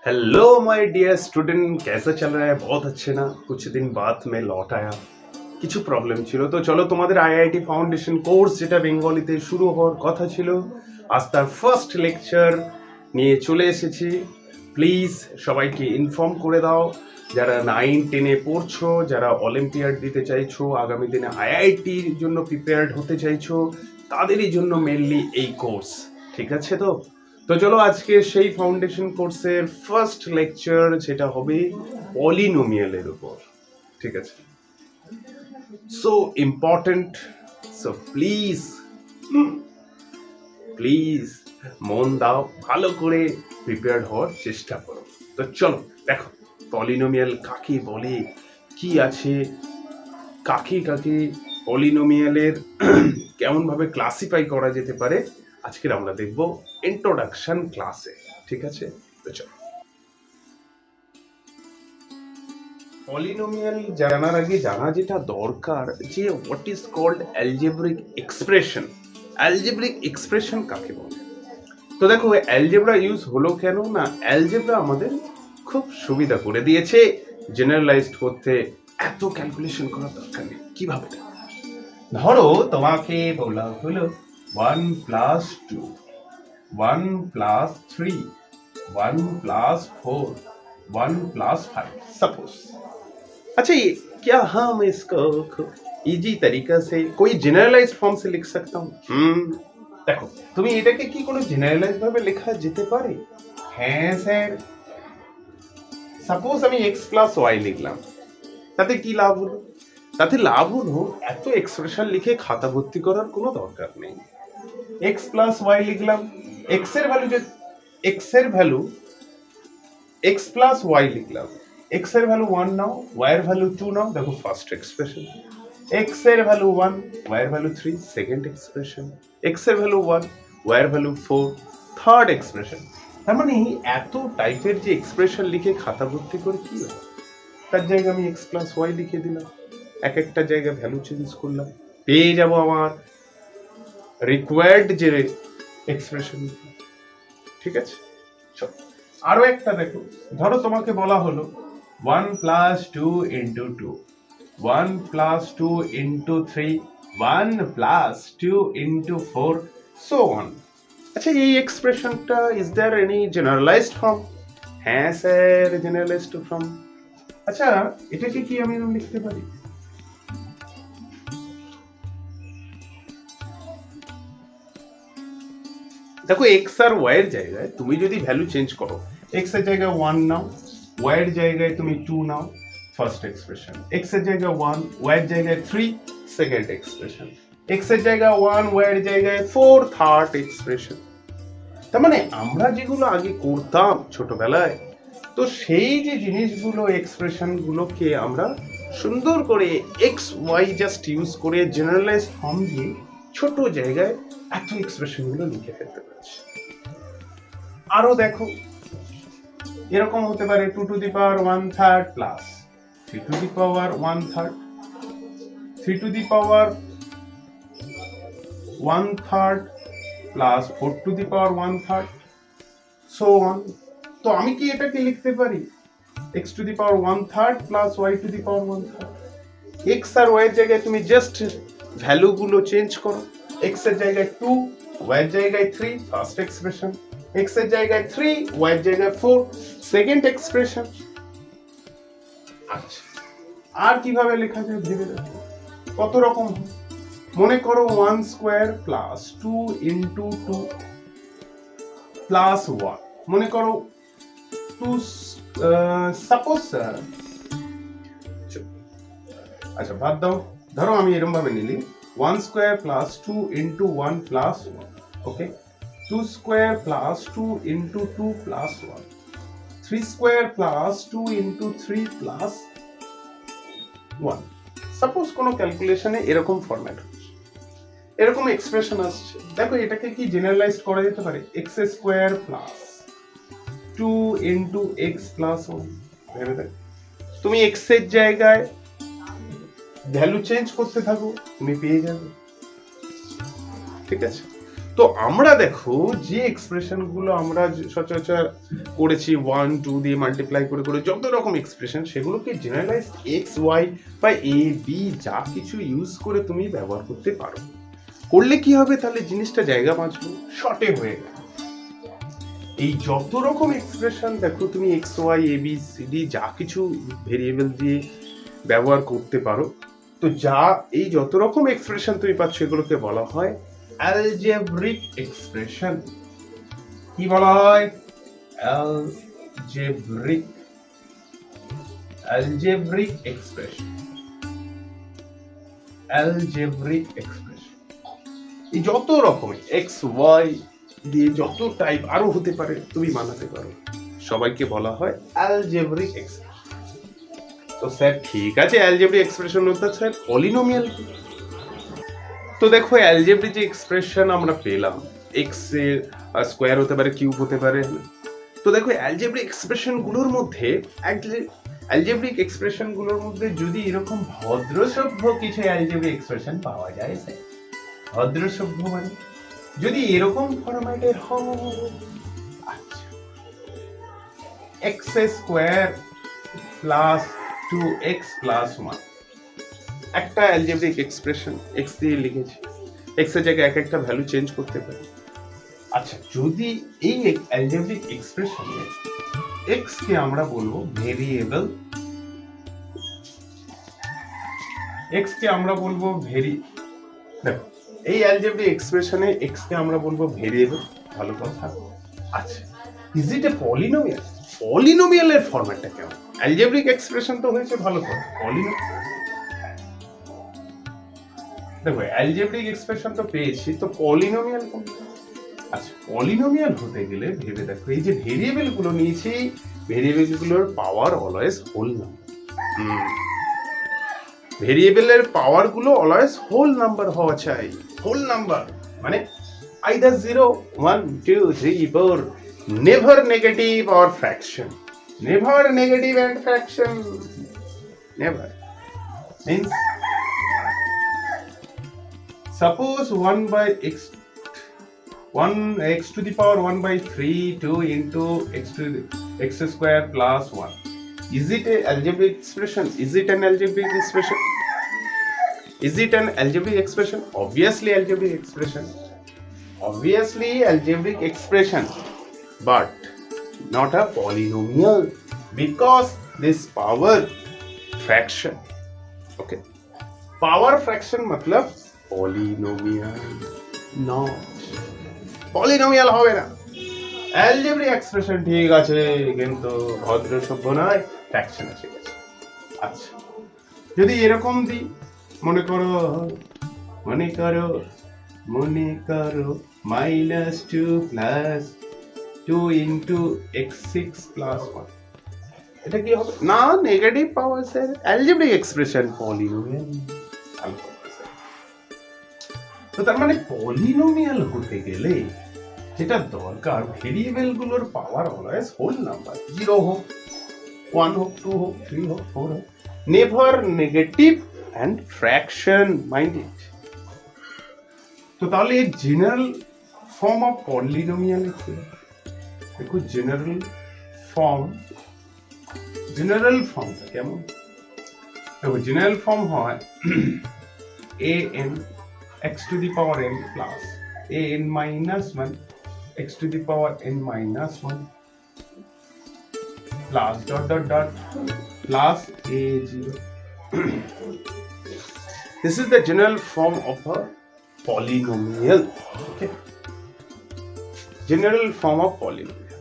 Hello my dear student, कैसा चल रहा है? बहुत अच्छे ना। कुछ दिन बाद मैं लौट आया, কিছু প্রবলেম ছিল। তো চলো তোমাদের আইআইটি ফাউন্ডেশন কোর্স যেটা বেঙ্গলিতে শুরু হওয়ার কথা ছিল, আজ তার ফার্স্ট লেকচার নিয়ে চলে এসেছি। প্লিজ সবাইকে ইনফর্ম করে দাও, যারা 9-10-এ পড়ছো, যারা অলিম্পিয়াড দিতে চাইছো, আগামী দিনে আইআইটির জন্য প্রিপেয়ার্ড হতে চাইছো, তাদেরই জন্য মেনলি এই কোর্স। ঠিক আছে? তো তো চলো আজকে সেই ফাউন্ডেশন কোর্সের ফার্স্ট লেকচার, যেটা হবে পলিনোমিয়ালের উপর। ঠিক আছে? So important, so please please মন দাও, ভালো করে প্রিপেয়ার্ড হওয়ার চেষ্টা করো। তো চলো দেখো, পলিনোমিয়াল কাকে বলে, কি আছে, কাকে কাকে পলিনোমিয়ালের কেমনভাবে ক্লাসিফাই করা যেতে পারে, আজকের আমরা দেখব ইন্ট্রোডাকশন ক্লাসে। ঠিক আছে? তো চলো। পলিনোমিয়াল জানার আগে জানা যেটা দরকার, যে what is called algebraic expression. Algebraic expression কাকে বলে? তো দেখো, অ্যালজেব্রা ইউজ হলো কেন না, অ্যালজেব্রা আমাদের খুব সুবিধা করে দিয়েছে জেনারেলাইজড করতে, এত ক্যালকুলেশন করার দরকার নেই। কিভাবে? ধরো তোমাকে বলা হলো 1 + 2, 1 + 3, 1 + 4, 1 + 5, सपोज। अच्छा, ये क्या हम इसको इजी तरीका से कोई जनरलाइज्ड फॉर्म से लिख सकता हूँ? দেখো, তুমি এটাকে কি কোনো জেনারেলাইজ ভাবে লেখা যেতে পারে? হ্যাঁ স্যার। সাপোজ আমি x + y লিখলাম, তাতে কি লাভ হলো? তাতে লাভ হলো এত এক্সপ্রেশন লিখে খাতা ভর্তি করার কোনো দরকার নেই। x + y লিখলাম, x এর ভ্যালু x + y লিখলাম, x এর ভ্যালু 1 নাও, y এর ভ্যালু 2 নাও, দেখো ফার্স্ট এক্সপ্রেশন। x এর ভ্যালু 1, y এর ভ্যালু 3, সেকেন্ড এক্সপ্রেশন। x এর ভ্যালু 1, y এর ভ্যালু 4, থার্ড এক্সপ্রেশন। তার মানে এত টাইপের যে এক্সপ্রেশন লিখে খাতা ভর্তি করে কি হবে? তার জায়গায় আমি x + y লিখে দিলাম, এক একটা জায়গায় ভ্যালু চেঞ্জ করলাম, পেয়ে যাব আমার রিকোয়ার্ড যে এক্সপ্রেশন। ঠিক আছে? চল আরো একটা দেখো, ধরো তোমাকে বলা হলো 1 + 2 × 2, 1 + 2 × 3, 1 + 2 × 4, so on। আচ্ছা, এই এক্সপ্রেশনটা is there any generalised form? হ্যাঁ স্যার, জেনারেলাইজড ফর্ম। আচ্ছা, এটাকে কি আমি লিখতে পারি? দেখো, x আর y এর জায়গায় তুমি যদি ভ্যালু চেঞ্জ করো, x এর জায়গায় 1 নাও, y এর জায়গায় তুমি 2 নাও, ফার্স্ট এক্সপ্রেশন। x এর জায়গায় 1, y এর জায়গায় 3, সেকেন্ড এক্সপ্রেশন। x এর জায়গায় 1, y এর জায়গায় 4, থার্ড এক্সপ্রেশন। তার মানে আমরা যেগুলো আগে করতাম ছোটবেলায়, তো সেই যে জিনিসগুলো, এক্সপ্রেশন গুলোকে আমরা সুন্দর করে x y জাস্ট ইউজ করে জেনারেলাইজড ফর্ম দিয়ে ছোট জায়গায় এত এক্সপ্রেশন গুলো লিখে ফেলতে পারছি। আরো দেখো, এরকম হতে পারে 2⁻1/3 প্লাস 3⁻1/3, 3⁻1/3 প্লাস 4⁻1/3, so on। তো আমি কি এটাকে লিখতে পারি x⁻1/3 প্লাস y⁻1/3? x আর y এর জায়গায় তুমি জাস্ট ভ্যালু গুলো চেঞ্জ করো। x এর জায়গায় 2, y এর জায়গায় 3, ফার্স্ট এক্সপ্রেশন। x এর জায়গায় 3, y এর জায়গায় 4, সেকেন্ড এক্সপ্রেশন। আচ্ছা, আর কিভাবে লেখা যায় ভেবে দেখো, কত রকম। মনে করো 1² প্লাস 2 × 2 প্লাস 1। মনে করো 2, সাপোজ, আচ্ছা বাদ দাও, ধরো আমি এরকম ভাবে নিলি 1² প্লাস 2 × 1 প্লাস 1, ওকে। 2² plus 2 × 2 plus 1, 3² plus 2 × 3 plus 1। Suppose কোনো ক্যালকুলেশনে এরকম ফরম্যাট হচ্ছে, এরকম এক্সপ্রেশন আসছে। দেখো, এটাকে কি জেনারেলাইজড করা যেতে পারে? x² plus 2 × x plus 1। ভেবে দেখো, তুমি x এর জায়গায় ভ্যালু চেঞ্জ করতে থাকো, তুমি পেয়ে যাবে। ঠিক আছে? তো আমরা দেখো যে এক্সপ্রেশন গুলো আমরা সচরাচর করেছি 1 2 দিয়ে মাল্টিপ্লাই করে করে যত রকম এক্সপ্রেশন, সেগুলোকে জেনারেলাইজড এক্স ওয়াই বা এ বি যা কিছু ইউজ করে তুমি ব্যবহার করতে পারো। করলে কি হবে, তাহলে জিনিসটা জায়গা বাঁচবে, শর্টে হয়ে গেল। এই যত রকম এক্সপ্রেশন দেখো তুমি x Y A B C D যা কিছু ভেরিয়েবল দিয়ে ব্যবহার করতে পারো, তো যা এই যত রকম এক্সপ্রেশন তুমি পাচ্ছ এগুলোকে বলা হয় অ্যালজেব্রিক এক্সপ্রেশন। কি বলা হয়? Algebraic expression. অ্যালজেব্রিক এক্সপ্রেশন এই যত রকমের এক্স ওয়াই দিয়ে যত টাইপ আরো হতে পারে তুমি বানাতে পারো, সবাইকে বলা হয় অ্যালজেব্রিক এক্সপ্রেশন। তো স্যার ঠিক আছে, অ্যালজেব্রিক এক্সপ্রেশন অর্থাৎ স্যার পলিনোমিয়াল। তো দেখো অ্যালজেব্রিক যে এক্সপ্রেশন আমরা পেলাম, এক্স এর স্কোয়ার হতে পারে, কিউব হতে পারে। তো দেখো অ্যালজেব্রিক এক্সপ্রেশন গুলোর মধ্যে যদি এরকম ভদ্রসভ্য কিছু অ্যালজেব্রিক এক্সপ্রেশন পাওয়া যায়, স্যার ভদ্রসভ্য মানে যদি এরকম ফরম্যাটের হয়, আচ্ছা x square plus 2x plus 1 একটা অ্যালজেব্রিক এক্সপ্রেশন, এক্স দিয়ে লিখেছি, এক্স এর জায়গায় এক একটা ভ্যালু চেঞ্জ করতে পারি। আচ্ছা যদি এই অ্যালজেব্রিক এক্সপ্রেশনে এক্স কে আমরা বলবো ভেরিয়েবল, এক্স কে আমরা বলবো দেখো এই অ্যালজেব্রিক এক্সপ্রেশনে এক্স কে আমরা বলবো ভেরিয়েবল, ভালো কথা। আচ্ছা ইজ ইট এ পলিনোমিয়াল? পলিনোমিয়ালের ফরম্যাটটা কেমন? অ্যালজেব্রিক এক্সপ্রেশন তো হয়েছে, ভালো কথা। দেখো অ্যালজেব্রিক এক্সপ্রেশন তো পেয়েছি, তো পলিনোমিয়াল কোন? আচ্ছা পলিনোমিয়াল হতে গেলে ভেবে দেখো, এই যে ভেরিয়েবল গুলো নিয়েছি, ভেরিয়েবল গুলোর পাওয়ার অলওয়েজ হোল নাম্বার। ভেরিয়েবলের পাওয়ার গুলো অলওয়েজ হোল নাম্বার হওয়া চাই। হোল নাম্বার মানে either 0 1 2 3 4, never negative or fraction. Never negative and fraction, never means suppose 1 by x to the power 1 by 3 2 into x square plus 1. Is it a algebraic expression? Is it an algebraic expression? Is it an algebraic expression? Obviously algebraic expression. Obviously algebraic expression, but not a polynomial because this power fraction. Okay. Power fraction मतलब polynomial, not polynomial হবে না। Algebraic expression ঠিক আছে, কিন্তু ভদ্র সভ্য নয়, fraction এসে গেছে। আচ্ছা যদি এরকম দিই, মনে করো -2 প্লাস 2 ইন্টু x6 প্লাস 1, এটা কি হবে? না নেগেটিভ পাওয়ার স্যার, অ্যালজেব্রিক এক্সপ্রেশন পলিনোমিয়াল। তো তার মানে পলিনোমিয়াল হতে গেলে যেটা দরকার, ভেরিয়েবল গুলোর পাওয়ার অলওয়েজ হোল নাম্বার, 0 হোক 1 হোক 2 হোক 3 হোক 4 হোক, never negative and fraction, mind it. তো তাহলে জেনারেল ফর্ম অফ পলিনোমিয়াল কি? দেখো জেনারেল ফর্মটা কেমন? দেখো জেনারেল ফর্ম হয় an x to the power n plus an minus 1 x to the power n minus 1 plus dot dot dot plus a0. This is the general form of a polynomial. Okay, general form of polynomial.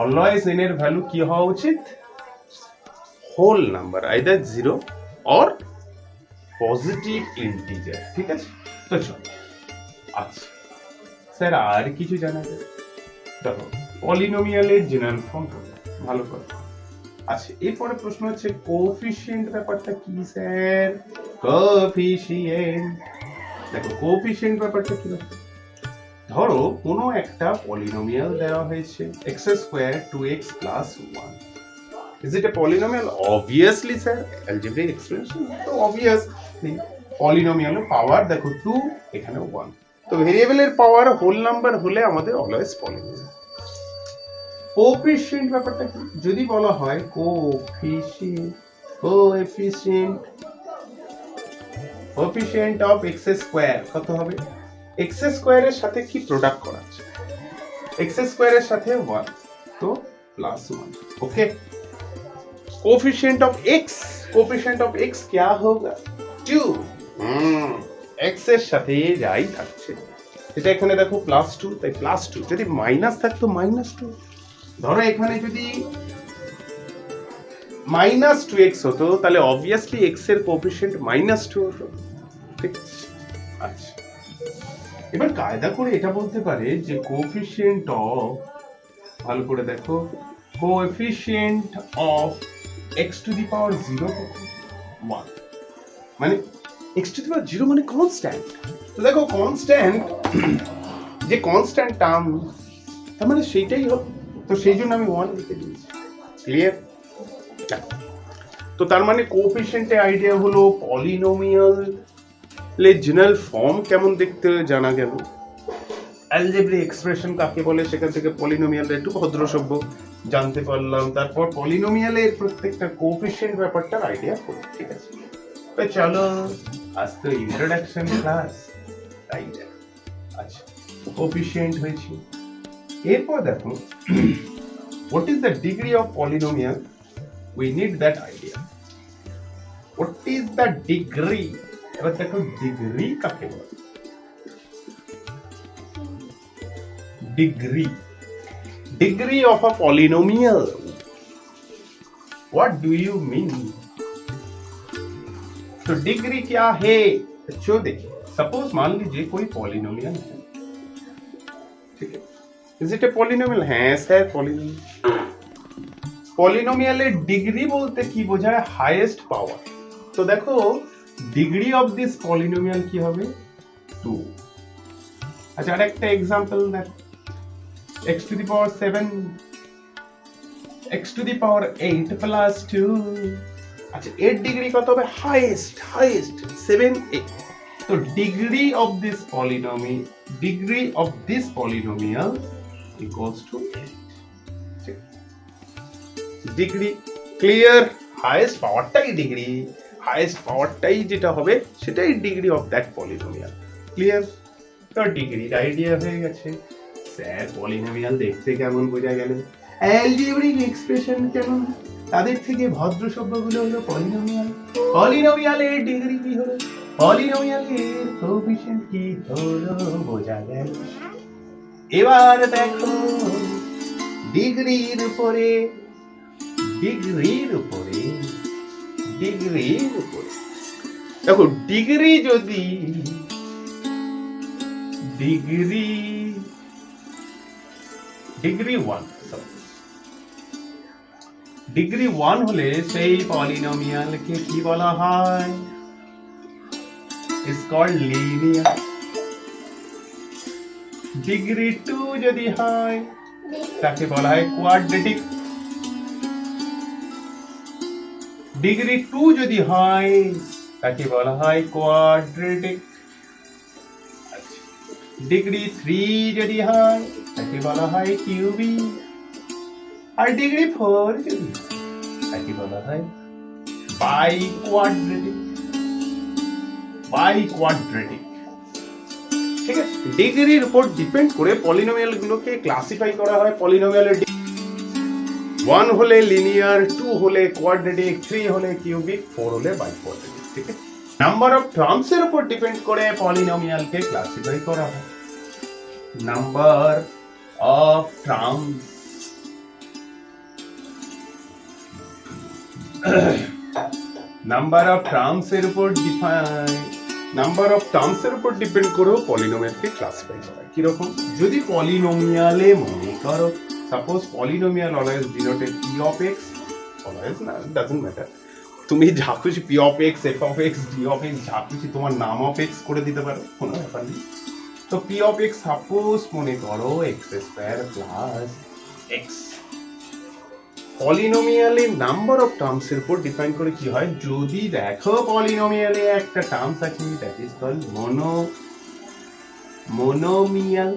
Always n এর value কি হওয়া উচিত? Whole number, either 0 or positive integer. ঠিক আছে, তো চলো। আচ্ছা sir আর কিছু জানা যায়? দেখো পলিনোমিয়ালের জেনারেল ফর্ম ভালো কথা। আচ্ছা এরপরে প্রশ্ন হচ্ছে কোএফিসিয়েন্ট ব্যাপারটা কি স্যার? কোএফিসিয়েন্ট, দেখো কোএফিসিয়েন্ট ব্যাপারটা কি? ধরো কোনো একটা পলিনোমিয়াল দেওয়া হয়েছে x square 2x plus 1। Is it a polynomial? Obviously sir, algebraic expression তো obviously polynomial পাওয়ার দেখো 2, এখানে 1, তো ভেরিয়েবলের পাওয়ার হোল নাম্বার হলে আমাদের অলওয়েজ পলিনোমিয়াল। কোএফিসিয়েন্ট ব্যাপারটা কি? যদি বলা হয় কোএফিসিয়েন্ট অফ এক্স স্কোয়ার কত হবে? এক্স স্কোয়ারের সাথে কি প্রোডাক্ট করা আছে? एक्स स्क्वायर साथे 1 तो plus 1 okay. Coefficient of x क्या होगा? 2 x এর সাথে যাই থাকছে এটা এখানে দেখো +2 তাই +2 যদি মাইনাস থাকতো -2 ধরো এখানে যদি -2x হতো তাহলে অবভিয়াসলি x এর কোএফিশিয়েন্ট -2 হতো ঠিক। আচ্ছা এবার কায়দা করে এটা বলতে পারে যে কোএফিসিয়েন্ট অফ, ভালো করে দেখো, coefficient of x to the power 0 কত? 1 মানে x টু দি পাওয়ার 0 মানে কনস্ট্যান্ট। তো দেখো কনস্ট্যান্ট যে কনস্ট্যান্ট টার্ম তার মানে সেইটাই হবে, তো সেই জন্য আমি 1 লিখে দিয়েছি। ক্লিয়ার? তো তার মানে কোএফিসিয়েন্টের আইডিয়া হলো পলিনোমিয়াল জেনারেল ফর্ম কেমন দেখতে জানা গেল, অ্যালজেব্রিক এক্সপ্রেশন কাকে বলে সেখান থেকে পলিনোমিয়ালের একটু ভদ্রসভ্য জানতে পারলাম, তারপর পলিনোমিয়ালের প্রত্যেকটা কোএফিসিয়েন্ট ব্যাপারটার আইডিয়া হলো। ঠিক আছে, তো চলো আজ তো ইন্ট্রোডাকশন ক্লাস, তাই দেখো। আচ্ছা কোএফিসিয়েন্ট হয়েছে, এরপর দেখো what is the degree of polynomial, we need that idea. What is the degree, এবার দেখো ডিগ্রি কাকে বলে? Degree of a polynomial, what do you mean? तो डिग्री क्या है? जो देखिए सपोज मान लीजिए कोई पॉलिनोमियल है, ठीक है, इज इट ए पॉलिनोमियल? है सर पॉलिनोमियल। पॉलिनोमियलेर डिग्री बोलते की বোঝায় हाईएस्ट पावर। तो देखो डिग्री ऑफ दिस पॉलिनोमियल की হবে 2। अच्छा আরেকটা एग्जांपल দেখো, x to the power 7, x to the power 8 plus 2। अच्छा 8 डिग्री कत হবে? हाईएस्ट 7 8। तो degree of this polynomial equals to 8। Degree clear? Highest पावरটাই ডিগ্রি, हाईएस्ट पावरটাই যেটা হবে সেটাই degree of that polynomial. Clear? তো ডিগ্রির আইডিয়া হয়ে গেছে। স্যার পলিনোমিয়াল দেখতে কেমন বোঝা গেল, অ্যালজেব্রিক এক্সপ্রেশন কেমন, তাদের থেকে ভদ্র শব্দগুলো হলো পলিনোমিয়াল। পলিনোমিয়ালের ডিগ্রি কি হলো, পলিনোমিয়ালের কোএফিশিয়েন্ট কি হলো বোঝা গেল। এবার দেখো ডিগ্রির উপরে দেখো ডিগ্রি যদি ডিগ্রি 1 ডিগ্রি 1 হলে সেই পলিনোমিয়ালকে কি বলা হয়? Is called linear. ডিগ্রি 2 যদি হয় তাকে বলা হয় কোয়াড্রেটিক। ডিগ্রি 2 যদি হয় তাকে বলা হয় কোয়াড্রেটিক। ডিগ্রি 3 যদি হয় তাকে বলা হয় কিউবিক। আর ডিগ্রি 4 যদি তাকে বলা হয় বাইকোয়াড্রেটিক। ঠিক আছে, ডিগ্রির উপর ডিপেন্ড করে পলিনোমিয়াল গুলোকে ক্লাসিফাই করা হয়। পলিনোমিয়ালের 1 হলে লিনিয়ার, 2 হলে কোয়াড্রেটিক, 3 হলে কিউবিক, 4 হলে বাইকোয়াড্রেটিক। ঠিক আছে, নাম্বার অফ টার্মস এর উপর ডিপেন্ড করে পলিনোমিয়ালকে ক্লাসিফাই করা হয়। নাম্বার অফ টার্মস এর উপর ডিপেন্ড করে পলিনোমিয়ালকে ক্লাসিফাই করা হয়। কিরকম? যদি পলিনোমিয়ালে মনে করো suppose polynomial always denoted p of x, always না, ডাজন্ট ম্যাটার, তুমি যা খুশি p of x, f of x, d of x যা খুশি তোমার নাম অফ x করে দিতে পারো, কোনো ব্যাপার নেই। তো p of x সাপোজ মনে করো x স্কয়ার প্লাস x। পলিনোমিয়ালে নাম্বার অফ টার্মস এর উপর ডিফাইন করে কি হয়, যদি দেখো পলিনোমিয়ালে একটা টার্মস আছে দ্যাট ইজ কল্ড মোনোমিয়াল।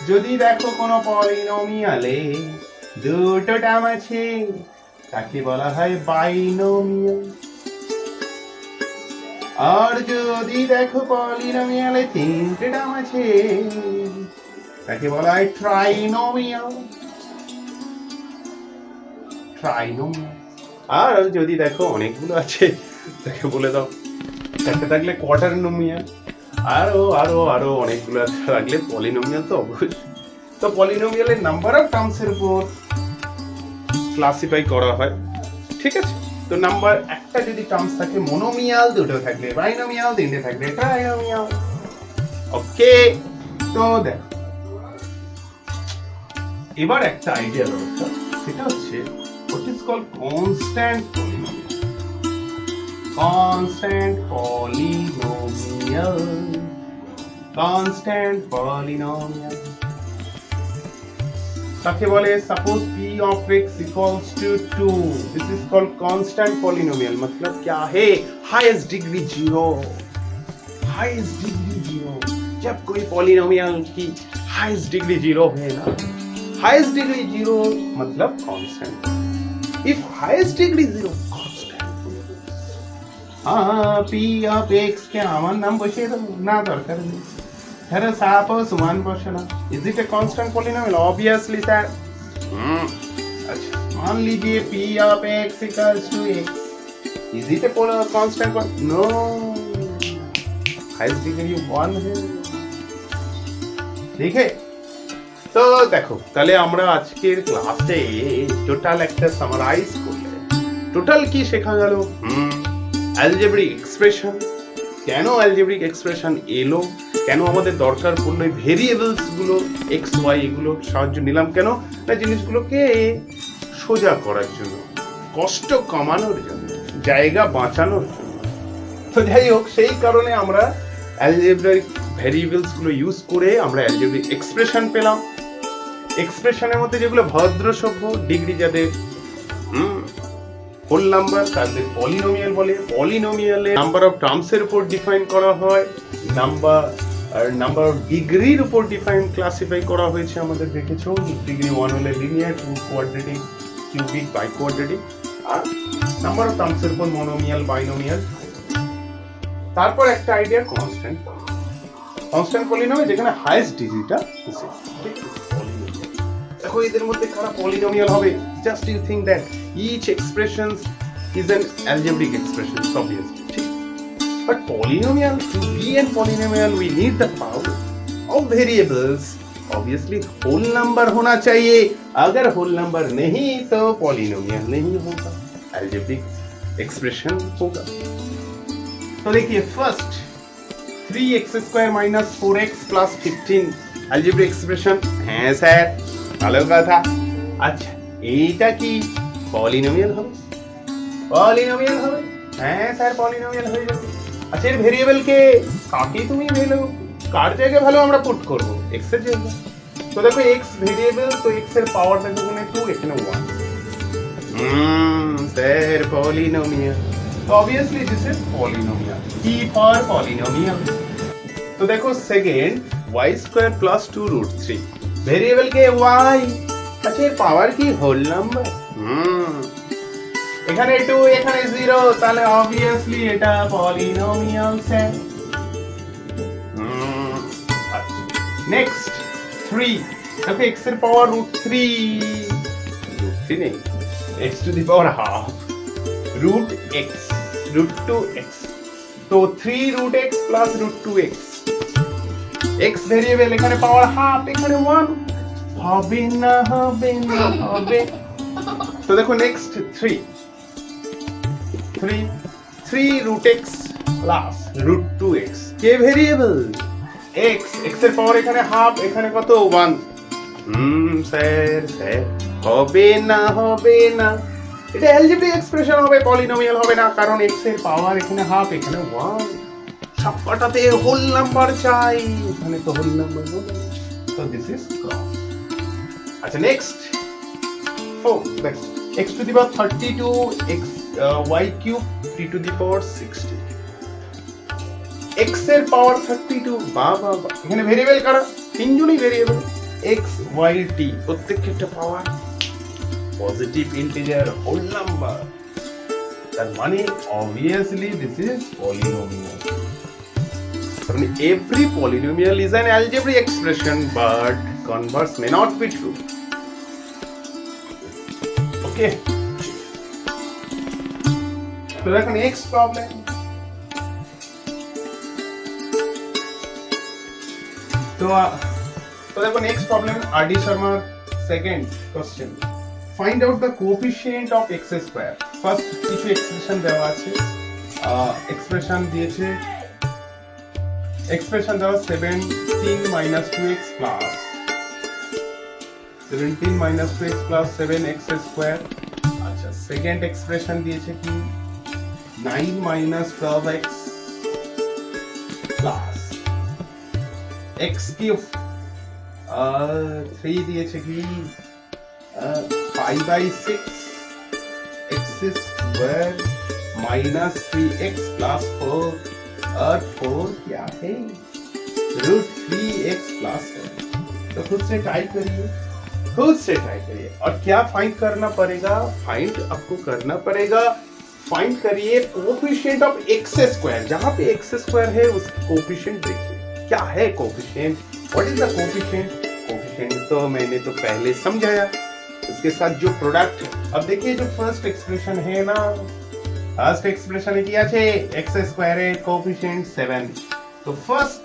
যদি দেখো কোনো পলিনোমিয়ালে দুটো টার্ম আছে তাকে বলা হয় বাইনোমিয়াল। আর যদি দেখো পলিনোমিয়ালে তিনটে টার্ম আছে তাকে বলা হয় ট্রাইনোমিয়াল। ট্রাইনোমিয়াল। আর যদি দেখো অনেকগুলো আছে তাকে বলে দাও চারটে থাকলে কোয়াটারনোমিয়াল। আরো আরো আরো অনেকগুলো থাকলে পলিনোমিয়াল তো অবশ্যই। তো পলিনোমিয়ালের নাম্বার অফ টার্মসের উপর ক্লাসিফাই করা হয়, ঠিক আছে। তো নাম্বার একটা যদি টার্মস থাকে মোনোমিয়াল, দুটো থাকলে বাইনোমিয়াল, তিনটে থাকলে ট্রাইনোমিয়াল। ওকে, তো দেখ এবার একটা আইডিয়া দরকার, সেটা হচ্ছে what is called constant polynomial. Constant polynomial. Constant polynomial. তাকে বলে suppose p of x equals to 2. This is called constant polynomial. मतलब क्या है? Highest degree 0. Highest degree 0. जब कोई polynomial की highest degree 0 है ना, highest degree 0 मतलब constant. If highest degree 0, constant. p of x के আমার নাম বসিয়ে দেবো না, দরকার নেই। ধরো সাপোজ 1 বসানো। Is it a constant polynomial? Obviously sir. अच्छा, मान लीजिए p of x equals to x. Is it a constant polynomial? No. Highest degree 1 है। ठीक है, তো দেখো তাহলে আমরা আজকের ক্লাসে টোটাল একটা সামারাইজ করলে টোটাল কি শেখা গেল? অ্যালজেব্রিক এক্সপ্রেশন, কেন অ্যালজেব্রিক এক্সপ্রেশন এলো, কেন আমাদের দরকার পড়লো ভেরিয়েবলস গুলো এক্স ওয়াই এগুলোর সাহায্য নিলাম, কেন না জিনিসগুলোকে সোজা করার জন্য, কষ্ট কমানোর জন্য, জায়গা বাঁচানোর জন্য। তো যাই হোক, সেই কারণে আমরা অ্যালজেব্রিক ভেরিয়েবলস গুলো ইউজ করে আমরা অ্যালজেব্রিক এক্সপ্রেশন পেলাম। এক্সপ্রেশনের মধ্যে যেগুলো ভদ্র সভ্য ডিগ্রি যাদের হোল নাম্বার তাদের পলিনোমিয়াল বলে। পলিনোমিয়ালে নাম্বার অফ টার্মসের উপর ডিফাইন করা হয়, নাম্বার অফ ডিগ্রির উপর ডিফাইন ক্লাসিফাই করা হয়েছে। আমাদের দেখেছো ডিগ্রি 1 হলে linear, 2 quadratic, cubic, biquadratic, আর নাম্বার অফ টার্মসের উপর মনোমিয়াল, বাইনোমিয়াল। তারপর একটা আইডিয়া কনস্ট্যান্ট কনস্ট্যান্ট পলিনোমিয়াল, যেখানে হাইয়েস্ট ডিগ্রিটা আছে। দেখো এদের মধ্যে কারা পলিনোমিয়াল হবে? Just you think that each expression is an algebraic expression, obviously. But polynomial, to be a polynomial we need the power of variables. Obviously whole number होना चाहिए, अगर whole number नहीं तो polynomial नहीं होगा, algebraic expression होगा। तो देखिए first 3x square minus 4x plus 15 algebraic expression है স্যার, ভালো কথা। আচ্ছা এইটা কি পলিনোমিয়াল হবে? পলিনোমিয়াল হবে, হ্যাঁ স্যার পলিনোমিয়াল হয়ে যাবে। আচ্ছা এর ভেরিয়েবল কে কাকে তুমি ভ্যালু কার জায়গায় ভ্যালু আমরা পুট করব? x এর জায়গায়। তো দেখো x ভেরিয়েবল, তো x এর পাওয়ার দেখো এখানে 2, এখানে 1। Sir polynomial, obviously this is polynomial, কি ফর পলিনোমিয়াল। তো দেখো second y square plus 2 root 3 variable কে y। আচ্ছা এর পাওয়ার কি হোল নাম্বার? এখানে 2 এখানে 0, তাহলে obviously এটা পলিনোমিয়াল স্যার। নেক্সট 3, দেখো x এর পাওয়ার √3, √3 নেই, x to the power half, √x, √2x, তো 3 √x plus √2x। x variable, এখানে পাওয়ার হাফ, এখানে 1, হবে না হবে না হবে। তো দেখো নেক্সট 3 √x plus √2x, কে ভেরিয়েবল? x, x এর পাওয়ার এখানে হাফ, এখানে কত 1। স্যার স্যার হবে না হবে না, এটা অ্যালজেব্রিক এক্সপ্রেশন হবে, পলিনোমিয়াল হবে না, কারণ x এর পাওয়ার এখানে হাফ, এখানে 1, সবকটাতে হোল নাম্বার চাই, এখানে তো হোল নাম্বার হবে। তো দিস ইজ ক্রস। আচ্ছা নেক্সট 4, দেখো x to the power 32, y cube, t to the power 60। x এর পাওয়ার 32 বাহ বাহ বাহ এখানে ভেরিয়েবল কারা তিনজনই ভেরিয়েবল x y t প্রত্যেকটা একটা power positive integer whole number তার মানে obviously this is polynomial I mean, every polynomial is an algebraic expression, but converse may not be true. Okay. So that's the next problem. So that's the next problem. R.D. Sharma, second question. Find out the coefficient of x square. First, কিছু expression দেওয়া আছে. Expression দিয়েছে. Expression দেওয়া 17 minus 2x plus 17 minus 2x plus 7x square আচ্ছা second expression দিয়েছে কি 9 minus 12x plus x cube 3 দিয়েছে কি 5 by 6 x square minus 3x plus 4 और 4 क्या है √3x plus 7 तो खुद से टाइप करिए और क्या फाइंड करना पड़ेगा फाइंड आपको करना पड़ेगा फाइंड करिए कोएफिशिएंट ऑफ x स्क्वायर जहां पे x स्क्वायर है उसकी कोएफिशिएंट देखिए क्या है coefficient what is the coefficient तो मैंने तो पहले समझाया इसके साथ जो प्रोडक्ट अब देखिए जो फर्स्ट एक्सप्रेशन है ना फर्स्ट एक्सप्रेशन কি আছে x স্কয়ার এর কোএফিशिएंट 7 তো ফার্স্ট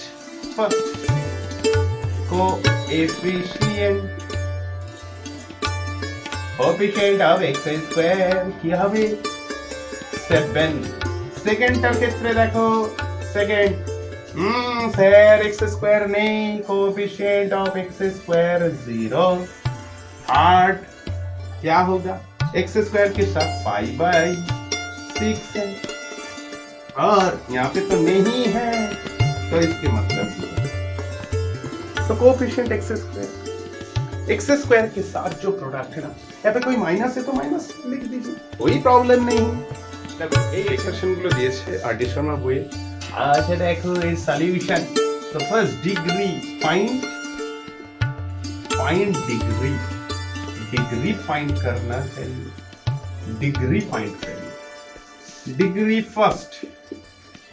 কোএফিशिएंट অফ x স্কয়ার কি হবে 7 সেকেন্ড টার ক্ষেত্রে দেখো সেকেন্ড স্যার x স্কয়ার নেই coefficient of x square 0 third क्या होगा x स्क्वायर के साथ पाई बाय 6 है और यहाँ पे तो नहीं है तो इसके मतलब तो कोएफिशिएंट x स्क्वायर के साथ जो प्रोडक्ट है ना यहाँ पे कोई माइनस है तो माइनस लिख दीजिए कोई प्रॉब्लम नहीं देखो এই এক্সপ্রেশন গুলো দিয়েছে আর.ডি. শর্মা বইয়ে আচ্ছা দেখো এই সলিউশন তো first degree find degree find करना चाहिए डिग्री फाइंड करिए डिग्री फर्स्ट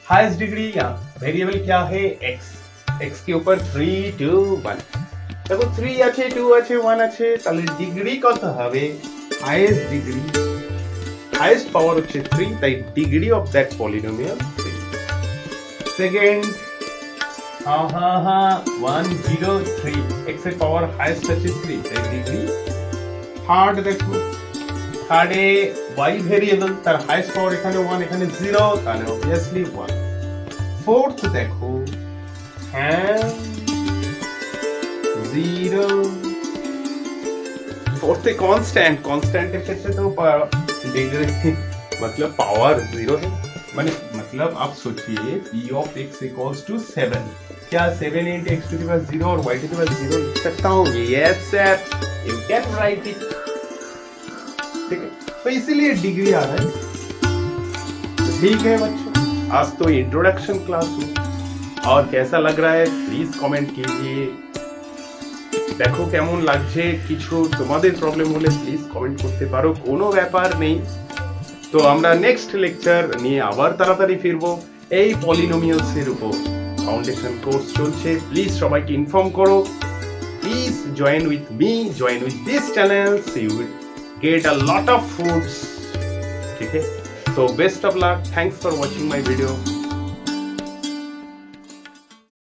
हाईएस्ट डिग्री या वेरिएबल क्या है x के ऊपर 3 2 1 देखो 3 আছে 2 আছে 1 আছে তাহলে ডিগ্রি কত হবে হাইয়েস্ট পাওয়ার হচ্ছে 3 তাই degree of that polynomial 3 second 103 x এর পাওয়ার হাইয়েস্ট আছে 3 তাই ডিগ্রি থার্ড দেখো থার্ডে y ভেরিয়েবল তার হাইয়েস্ট পাওয়ার এখানে 1 এখানে 0 তাহলে obviously 1 फोर्थ देखो है 0 फोर्थ कांस्टेंट के क्षेत्र तो डिग्री मतलब पावर 0 है मतलब आप सोचिए p of x equals to 7 क्या 7 into x to the power 0 और y to the power 0 लिख सकता हूँ yes sir you can write it ठीक है तो इसीलिए डिग्री आ रहा है ठीक है बच्चों आज तो इंट्रोडक्शन क्लास हो और कैसा लग रहा है प्लीज कमेंट कीजिए দেখো কেমন লাগছে কিছু তোমাদের প্রবলেম হলে প্লিজ কমেন্ট করতে পারো কোনো ব্যাপার নেই তো আমরা নেক্সট লেকচার নিয়ে আবার তাড়াতাড়ি ফিরবো এই পলিনোমিয়ালস এর উপর ফাউন্ডেশন কোর্স চলছে প্লিজ সবাইকে ইনফর্ম করো please join with me join with this channel so you will get a lot of fruits ঠিক है तो best of luck thanks for watching my video